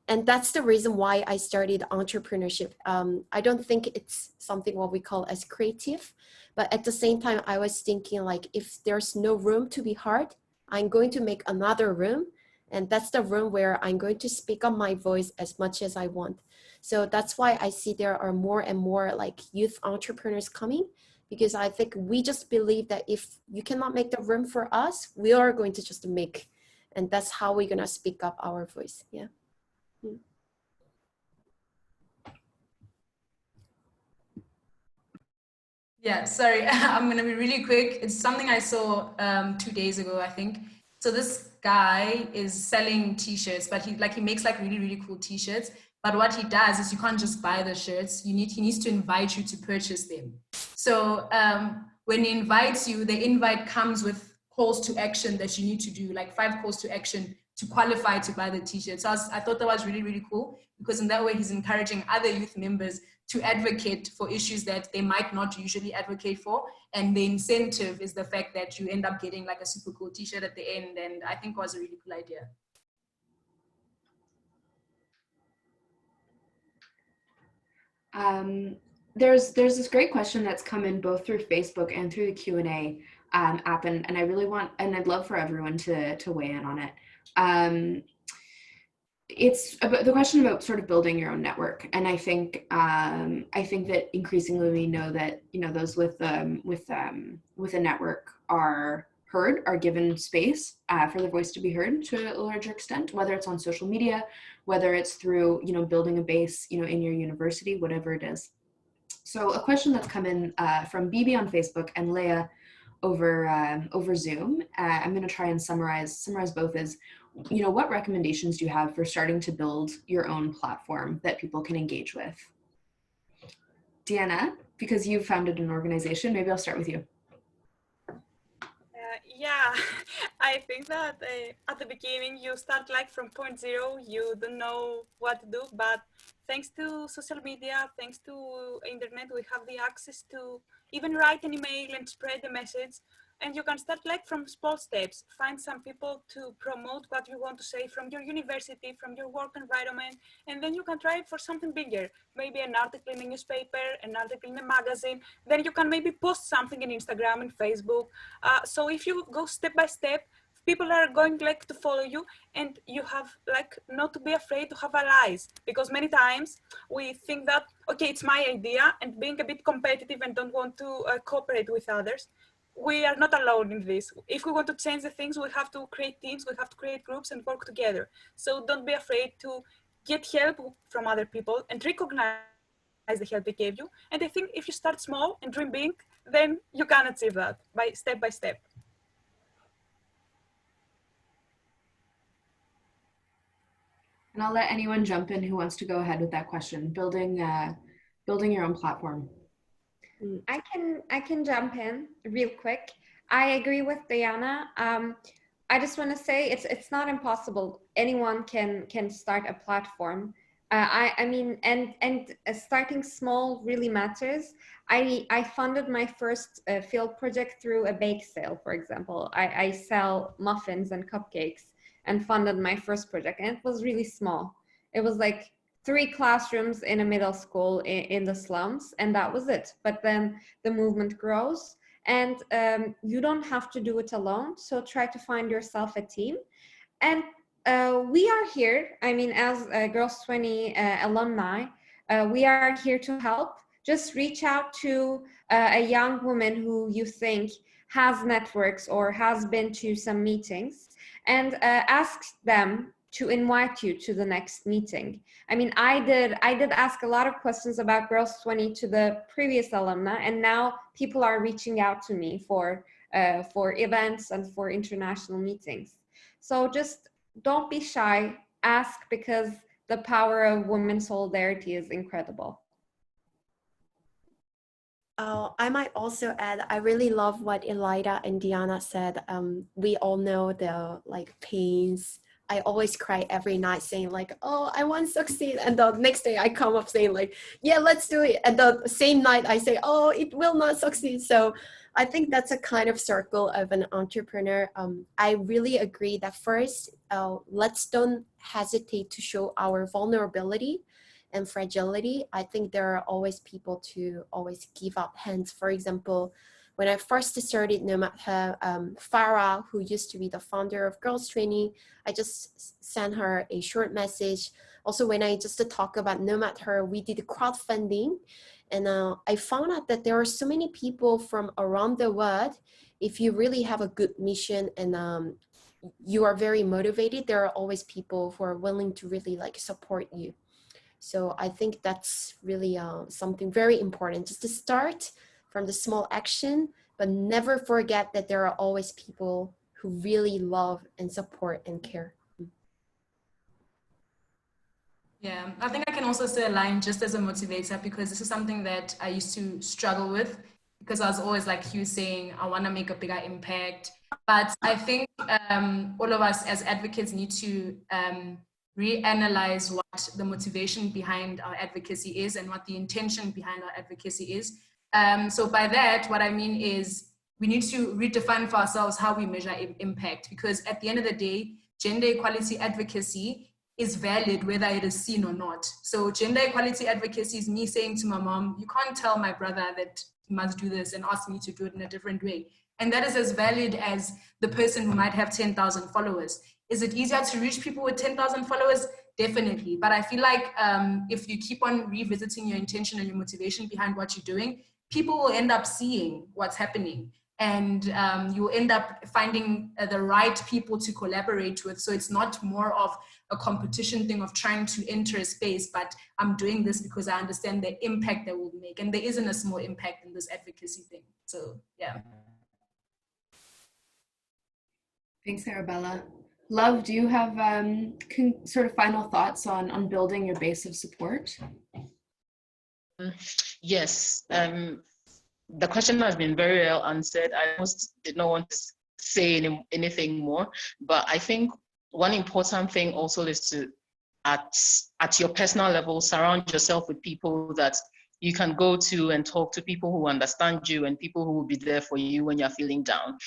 And that's the reason why I started entrepreneurship. I don't think it's something what we call as creative, but at the same time, I was thinking like, if there's no room to be heard, I'm going to make another room. And that's the room where I'm going to speak up my voice as much as I want. So that's why I see there are more and more like youth entrepreneurs coming, because I think we just believe that if you cannot make the room for us, we are going to just make, and that's how we're gonna speak up our voice, yeah. Yeah, sorry, I'm gonna be really quick. It's something I saw 2 days ago, I think. So this guy is selling t-shirts, but he makes like really, really cool t-shirts. But what he does is you can't just buy the shirts. He needs to invite you to purchase them. So when he invites you, the invite comes with calls to action that you need to do, like 5 calls to action to qualify to buy the t-shirt. So I thought that was really, really cool, because in that way he's encouraging other youth members to advocate for issues that they might not usually advocate for. And the incentive is the fact that you end up getting like a super cool t-shirt at the end. And I think it was a really cool idea. There's this great question that's come in both through Facebook and through the Q&A app, and I really want, and I'd love for everyone to weigh in on it. It's about the question about sort of building your own network, and I think that increasingly we know that, you know, those with a network are heard, are given space for their voice to be heard to a larger extent, whether it's on social media, whether it's through, you know, building a base, you know, in your university, whatever it is. So a question that's come in from Bibi on Facebook and Leah over Zoom. I'm going to try and summarize both as, you know, what recommendations do you have for starting to build your own platform that people can engage with? Deanna, because you've founded an organization, maybe I'll start with you. Yeah, I think that at the beginning you start like from point zero, you don't know what to do, but thanks to social media, thanks to internet, we have the access to even write an email and spread the message. And you can start like from small steps, find some people to promote what you want to say from your university, from your work environment, and then you can try it for something bigger, maybe an article in a newspaper, an article in a magazine, then you can maybe post something in Instagram and Facebook. So if you go step by step, people are going like to follow you, and you have like not to be afraid to have allies, because many times we think that, okay, it's my idea, and being a bit competitive and don't want to cooperate with others. We are not alone in this. If we want to change the things, we have to create teams, we have to create groups and work together. So don't be afraid to get help from other people and recognize the help they gave you. And I think if you start small and dream big, then you can achieve that by step by step. And I'll let anyone jump in who wants to go ahead with that question, building your own platform. I can jump in real quick. I agree with Diana. I just want to say it's not impossible. Anyone can start a platform. I mean, and starting small really matters. I funded my first field project through a bake sale, for example. I sell muffins and cupcakes, and funded my first project, and it was really small. It was like 3 classrooms in a middle school in the slums, and that was it. But then the movement grows, and you don't have to do it alone. So try to find yourself a team. And we are here, I mean, as Girls 20 alumni, we are here to help. Just reach out to a young woman who you think has networks or has been to some meetings, and ask them to invite you to the next meeting. I mean, I did ask a lot of questions about Girls 20 to the previous alumni, and now people are reaching out to me for events and for international meetings. So just don't be shy, ask, because the power of women's solidarity is incredible. I might also add, I really love what Elida and Diana said. We all know the like pains. I always cry every night saying like, oh, I want to succeed. And the next day I come up saying like, yeah, let's do it. And the same night I say, oh, it will not succeed. So I think that's a kind of circle of an entrepreneur. I really agree that first, let's don't hesitate to show our vulnerability and fragility. I think there are always people to always give up hands. For example, when I first started No Matter, Farah, who used to be the founder of Girls Training, I just sent her a short message. Also, when I just talk about No Matter, we did crowdfunding, and I found out that there are so many people from around the world. If you really have a good mission and you are very motivated, there are always people who are willing to really like support you. So I think that's really something very important, just to start, from the small action, but never forget that there are always people who really love and support and care. Yeah, I think I can also say align just as a motivator, because this is something that I used to struggle with, because I was always like you saying, I want to make a bigger impact. But I think all of us as advocates need to reanalyze what the motivation behind our advocacy is and what the intention behind our advocacy is. So by that, what I mean is we need to redefine for ourselves how we measure impact, because at the end of the day, gender equality advocacy is valid whether it is seen or not. So gender equality advocacy is me saying to my mom, you can't tell my brother that he must do this and ask me to do it in a different way. And that is as valid as the person who might have 10,000 followers. Is it easier to reach people with 10,000 followers? Definitely. But I feel like if you keep on revisiting your intention and your motivation behind what you're doing, people will end up seeing what's happening. And you'll end up finding the right people to collaborate with. So it's not more of a competition thing of trying to enter a space, but I'm doing this because I understand the impact that will make. And there isn't a small impact in this advocacy thing. So, yeah. Thanks, Arabella. Love, do you have sort of final thoughts on building your base of support? Yes. The question has been very well answered. I almost did not want to say anything more, but I think one important thing also is to, at your personal level, surround yourself with people that you can go to and talk to, people who understand you and people who will be there for you when you're feeling down.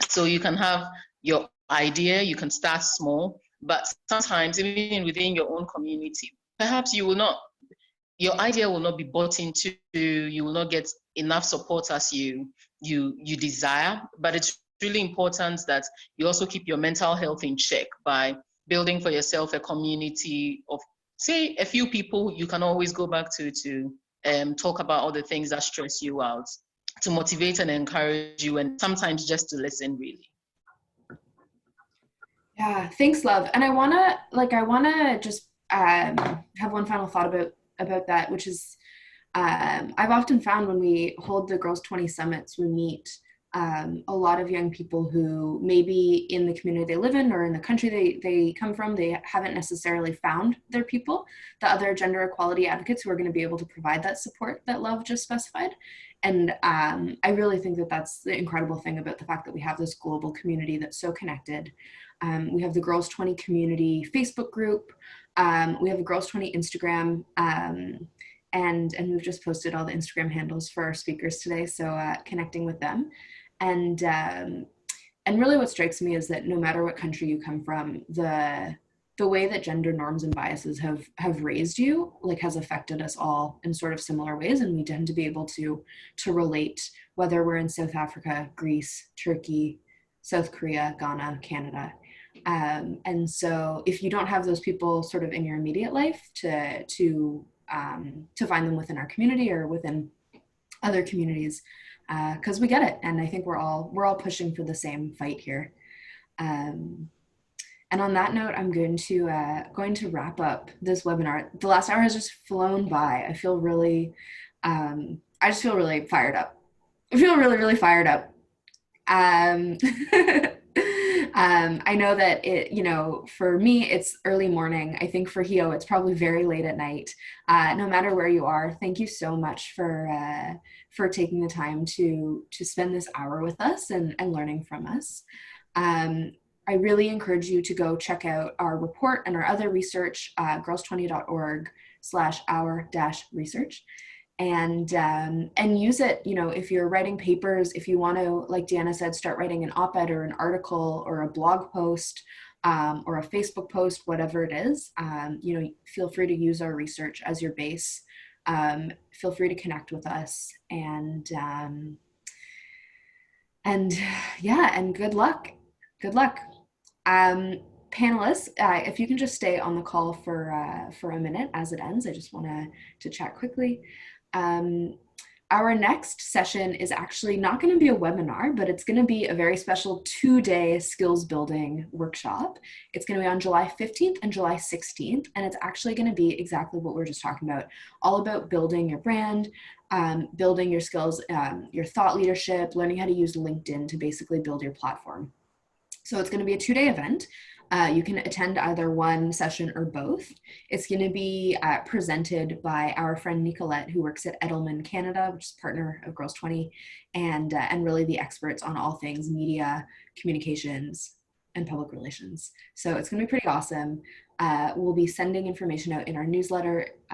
So you can have your idea, you can start small, but sometimes even within your own community, perhaps you will not, your idea will not be bought into, you will not get enough support as you desire, but it's really important that you also keep your mental health in check by building for yourself a community of, say, a few people you can always go back to talk about all the things that stress you out, to motivate and encourage you, and sometimes just to listen, really. Yeah, thanks, Love. And I wanna just have one final thought about that, which is I've often found when we hold the Girls 20 Summits, we meet a lot of young people who maybe in the community they live in or in the country they come from, they haven't necessarily found their people, the other gender equality advocates who are going to be able to provide that support that Love just specified. And I really think that that's the incredible thing about the fact that we have this global community that's so connected. We have the Girls 20 community Facebook group. We have a Girls 20 Instagram, and we've just posted all the Instagram handles for our speakers today, so connecting with them. And really what strikes me is that no matter what country you come from, the way that gender norms and biases have raised you, like, has affected us all in sort of similar ways, and we tend to be able to relate, whether we're in South Africa, Greece, Turkey, South Korea, Ghana, Canada. And so if you don't have those people sort of in your immediate life to find them within our community or within other communities, because we get it, and I think we're all pushing for the same fight here. And on that note, I'm going to wrap up this webinar. The last hour has just flown by. I feel really, I just feel really fired up. I feel really, really fired up. I know that for me, it's early morning. I think for Hio, it's probably very late at night. No matter where you are, thank you so much for taking the time to spend this hour with us and learning from us. I really encourage you to go check out our report and our other research, girls20.org/our-research. And use it, if you're writing papers, if you want to, like Deanna said, start writing an op-ed or an article or a blog post or a Facebook post, whatever it is, feel free to use our research as your base. Feel free to connect with us, and good luck. Good luck. Panelists, if you can just stay on the call for a minute as it ends, I just want to chat quickly. Our next session is actually not going to be a webinar, but it's going to be a very special 2-day skills building workshop. It's going to be on July 15th and July 16th, and it's actually going to be exactly what we're just talking about, all about building your brand, building your skills, your thought leadership, learning how to use LinkedIn to basically build your platform. So it's going to be a 2-day event. You can attend either one session or both. It's going to be presented by our friend Nicolette, who works at Edelman Canada, which is partner of Girls 20, and really the experts on all things media, communications, and public relations. So it's going to be pretty awesome. We'll be sending information out in our newsletter